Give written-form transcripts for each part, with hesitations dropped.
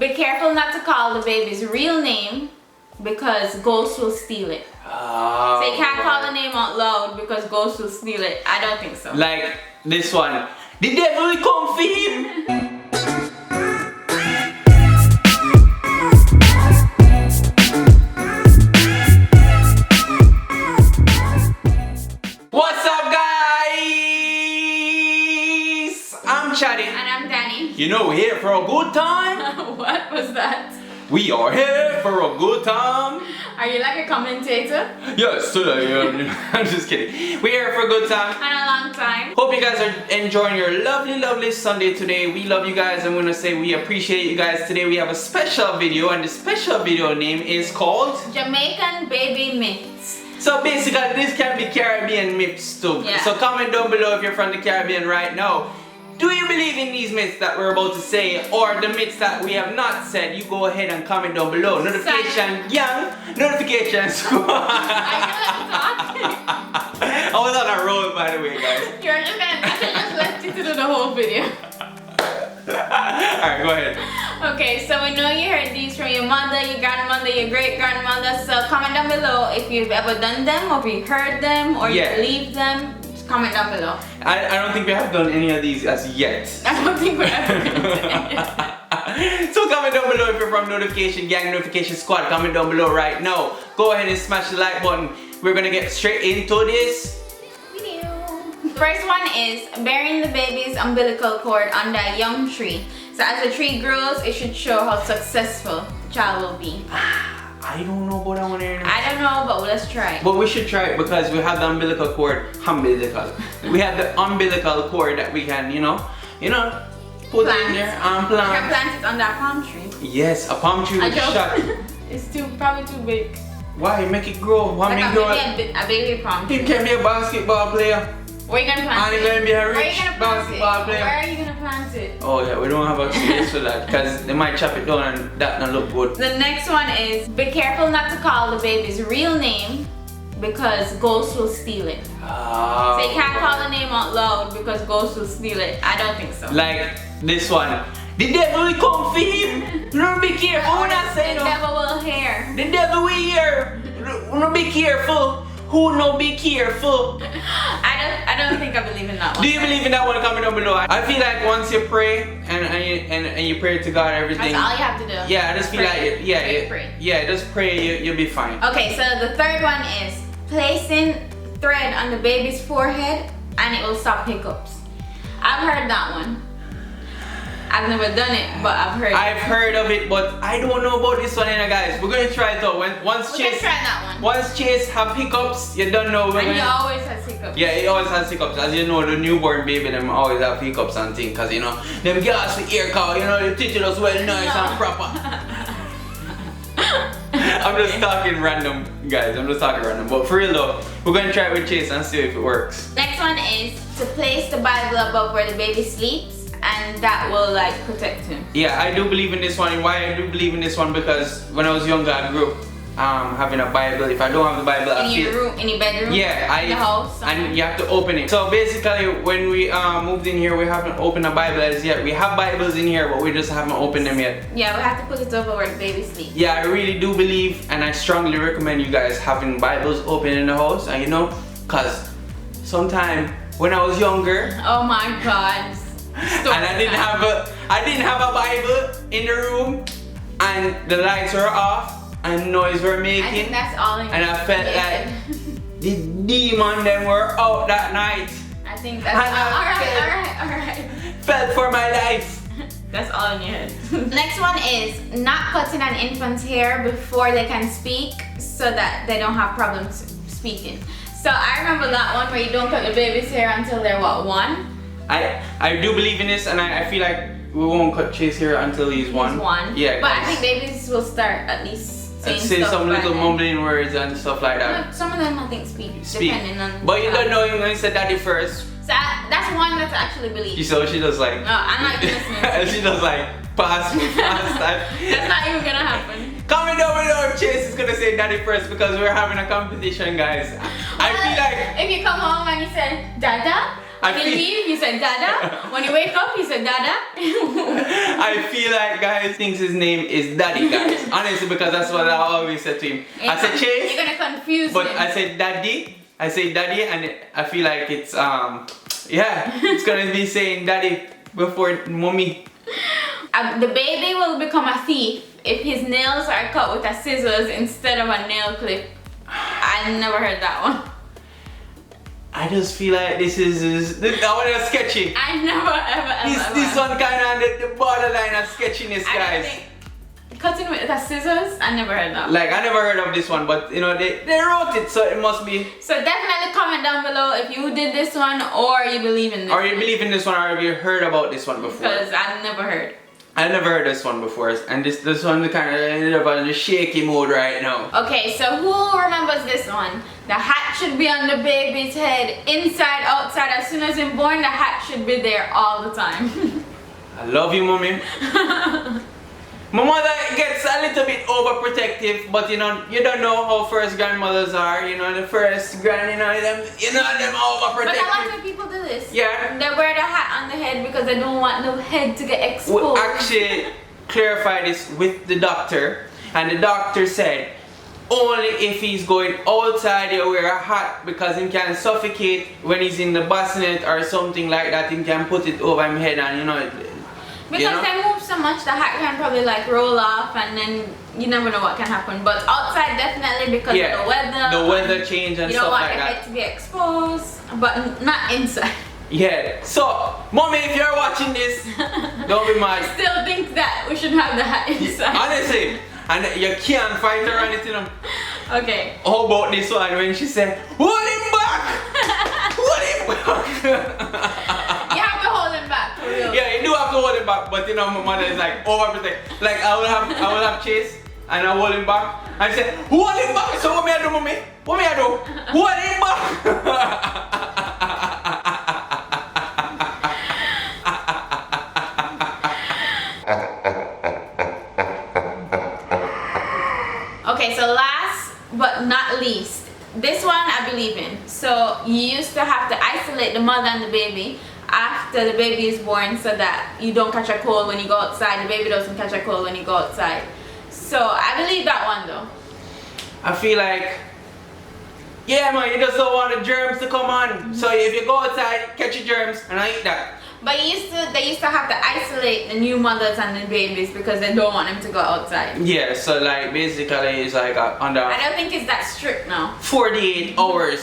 Be careful not to call the baby's real name because ghosts will steal it. So you can't call the name out loud because ghosts will steal it. I don't think so. Like this one. The devil will come for him. What's up, guys? I'm Chaddy. And I'm Danny. You know we're here for a good time. What was that? We are here for a good time. Are you like a commentator? Yes, I'm just kidding. We're here for a good time. And a long time. Hope you guys are enjoying your lovely Sunday today. We love you guys. I'm gonna say we appreciate you guys. Today we have a special video, and the special video name is called Jamaican Baby Myths. So basically this can be Caribbean myths too. Yeah. So comment down below if you're from the Caribbean right now. Do you believe in these myths that we're about to say, or the myths that we have not said? You go ahead and comment down below. Notification young, notification squad. I was on a roll, by the way, guys. You're just gonna just left you to do the whole video. Alright, go ahead. Okay, so we know you heard these from your mother, your grandmother, your great grandmother. So comment down below if you've ever done them, or if you heard them, or you believe them. Just comment down below. I don't think we have done any of these as yet. I don't think we're ever gonna do it. So comment down below if you're from Notification Gang, Notification Squad. Comment down below right now. Go ahead and smash the like button. We're gonna get straight into this video. First one is burying the baby's umbilical cord under a young tree. So as the tree grows, it should show how successful the child will be. I don't know about that one here. I don't know, but let's try it. But we should try it because we have the umbilical cord. We have the umbilical cord that we can, you know, put in there and plant. You can plant it under a palm tree. Yes, a palm tree with shot. It's probably too big. Why? Make it grow. Why make it grow? A baby palm tree. He can be a basketball player. Where are you gonna plant it? And he's gonna be a Where rich basketball player. Where are you gonna plant it? Oh yeah, we don't have a space for that because they might chop it down and that not look good. The next one is be careful not to call the baby's real name because ghosts will steal it. So you can't call the name out loud because ghosts will steal it. I don't think so. Like this one. The devil will come for him. No, be careful when I say no. The devil will hear. The devil will hear. No, be careful. Who no be careful? I don't think I believe in that one. Do you believe in that one? Comment down below. I feel like once you pray and you pray to God, everything. That's all you have to do. Yeah, I just feel like just pray. You'll be fine. Okay, so the third one is placing thread on the baby's forehead and it will stop hiccups. I've heard that one. I've never done it, but I've heard. I've heard of it, but I don't know about this one, guys. We're gonna try it out. Once Chase try that one. Once Chase have hiccups, you don't know. And he always has hiccups. Yeah, he always has hiccups. As you know, the newborn baby them always have hiccups and things, cause them girls with ear cow, they teach us well nice and proper. I'm just talking random, guys. I'm just talking random. But for real though, we're gonna try it with Chase and see if it works. Next one is to place the Bible above where the baby sleeps. And that will like protect him. Yeah, I do believe in this one. And why I do believe in this one? Because when I was younger, I grew up having a Bible. If I don't have the Bible, in your room, in your bedroom, yeah, in the house, and you have to open it. So basically, when we moved in here, we haven't opened a Bible as yet. We have Bibles in here, but we just haven't opened them yet. Yeah, we have to put it over where the baby sleeps. Yeah, I really do believe, and I strongly recommend you guys having Bibles open in the house. And cause sometime when I was younger, oh my God. And I didn't have a Bible in the room, and the lights were off and noise were making. I think that's all in and I felt like the demon them were out that night. I think that's alright. Felt for my life. That's all in your head. Next one is not cutting an infant's hair before they can speak so that they don't have problems speaking. So I remember that one where you don't cut the baby's hair until they're what, 1? I do believe in this, and I feel like we won't cut Chase here until he's 1. Yeah. But I think babies will start at least saying say stuff some little then. mumbling words and stuff like that. Some of them I think speak. Depending on. But you don't know him when you said daddy first. So that's one that's actually believed. So she does like. No, I'm not listening. She does like pass me. That's not even gonna happen. Comment down below if Chase is gonna say daddy first because we're having a competition, guys. I feel like if you come home and you say Dada, When you leave, you said Dada. When you wake up, you said Dada. I feel like guys thinks his name is Daddy, guys. Honestly, because that's what I always said to him. I said Chase. You're gonna confuse but him. I said Daddy. I say Daddy, and I feel like it's yeah, it's gonna be saying Daddy before Mommy. The baby will become a thief if his nails are cut with a scissors instead of a nail clip. I never heard that one. I just feel like this that one is sketchy. I never ever. This one kind of the borderline of sketchiness, I guys. don't think cutting with the scissors. I never heard that. Like I never heard of this one, but you know they wrote it, so it must be. So definitely comment down below if you did this one or you believe in this. Or you believe in this one, or have you heard about this one before? Because I've never heard. I never heard this one before, and this one kind of ended up in the shaky mode right now. Okay, so who remembers this one? The hat should be on the baby's head, inside, outside. As soon as he's born, the hat should be there all the time. I love you, Mommy. My mother gets a little bit overprotective, but you know, you don't know how first grandmothers are. You know, the first them overprotective. But a lot of people do this. Yeah. They wear the hat on the head because they don't want the head to get exposed. We actually clarified this with the doctor, and the doctor said only if he's going outside he'll wear a hat, because he can suffocate when he's in the bassinet or something like that. He can put it over his head, and you know. Because they move so much, the hat can probably like roll off, and then you never know what can happen. But outside, definitely, because of the weather. The weather change and stuff like that. You don't want the head to be exposed, but not inside. Yeah. So, Mommy, if you're watching this, don't be mad. I still think that we should have the hat inside. Honestly, and you can't fight her or anything. Okay. How about this one when she said, "Hold him back! Hold him back!" You have to hold him back, for real. Yeah, you do have to hold him back, but you know, my mother is like overprotective. Like I will have Chase, and I hold him back. I say, "Hold him back." So what me I do, Mommy? What me I do? Hold him back. Okay, so last but not least, this one I believe in. So you used to have to isolate the mother and the baby after the baby is born, so that you don't catch a cold when you go outside. The baby doesn't catch a cold when you go outside. So I believe that one though. I feel like, yeah, man, you just don't want the germs to come on. So if you go outside, catch your germs, and I eat that. But they used to have to isolate the new mothers and the babies because they don't want them to go outside. Yeah, so like basically it's like under. I don't think it's that strict now. 48 hours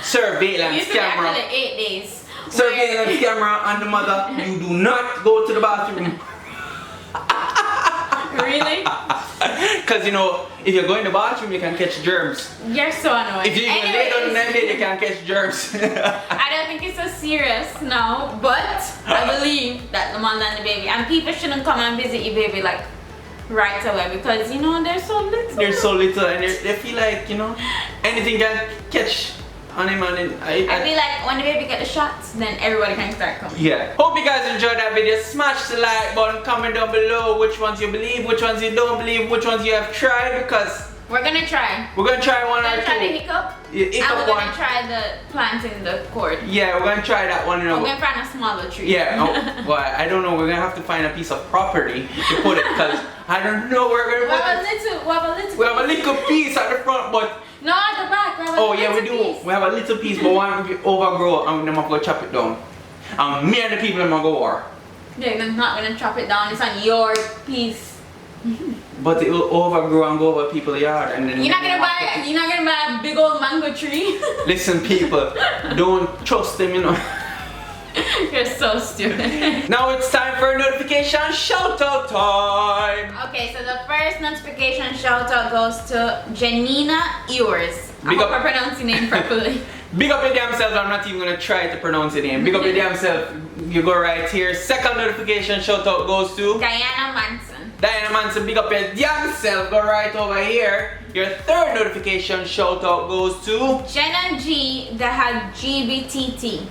surveillance camera. It used to be actually 8 days. Surveillance camera on the mother. You do not go to the bathroom. Really? Because you know, if you go in the bathroom, you can catch germs. You're so annoying. If you even lay down in that bed, you can catch germs. I don't think it's so serious now, but I believe that the mother and the baby, and people shouldn't come and visit your baby like right away, because you know they're so little. They're so little, and they feel like, you know, anything can catch on him. And I feel like when the baby get the shots, then everybody can start coming. Yeah. Hope you guys enjoyed that video. Smash the like button, comment down below which ones you believe, which ones you don't believe, which ones you have tried, because we're gonna try. We're gonna try one or two. We're gonna try the hiccup. Yeah, hiccup and we're one. gonna try the planting the cord. Yeah, we're gonna try that one. You know. We're gonna find a smaller tree. Yeah. Oh, well, I don't know. We're gonna have to find a piece of property to put it, because I don't know where we're gonna put it. We have a little piece at the front, but. No, at the back. Oh yeah, we do. Piece. We have a little piece, but one overgrow, and then I'm gonna chop it down. Me and the people are gonna go war. Yeah, they're not gonna chop it down. It's on your piece. But it will overgrow and go over people's yard, and then You're not gonna buy a big old mango tree. Listen, people, don't trust them, you know. You're so stupid. Now it's time for a notification shout out time. Okay, so the first notification shout out goes to Janina Ewers. I hope I pronounced your name properly. Big up your damn self. I'm not even gonna try to pronounce your name. Big up your damn self. You go right here. Second notification shout out goes to Diana Manson. Diana Manson, big up your damn self. Go right over here. Your third notification shout out goes to Jenna G that had GBTT.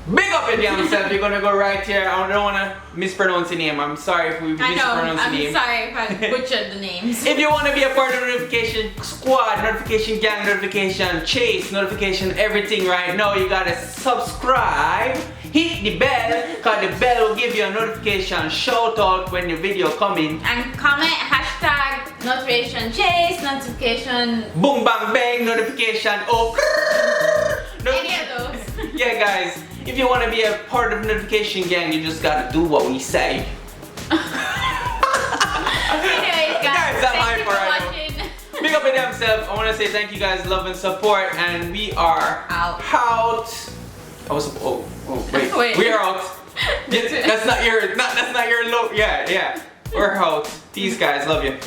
Big up your damn self. You're gonna go right here. I don't wanna mispronounce your name. I'm sorry if we mispronounce your name. I'm sorry if I butchered the names. If you wanna be a part of the notification squad, notification gang, notification chase, notification everything right now, you gotta subscribe. Hit the bell, cause the bell will give you a notification shout out when the video coming. And comment hashtag notification chase, notification boom bang bang, notification oh. Any of those. Yeah guys, if you want to be a part of notification gang, you just gotta do what we say. Anyways guys, thank you for watching. Big up in themselves. I want to say thank you guys, love and support, and we are out. Wait. We are out. That's not your look. Yeah. We're out. Peace guys, love you.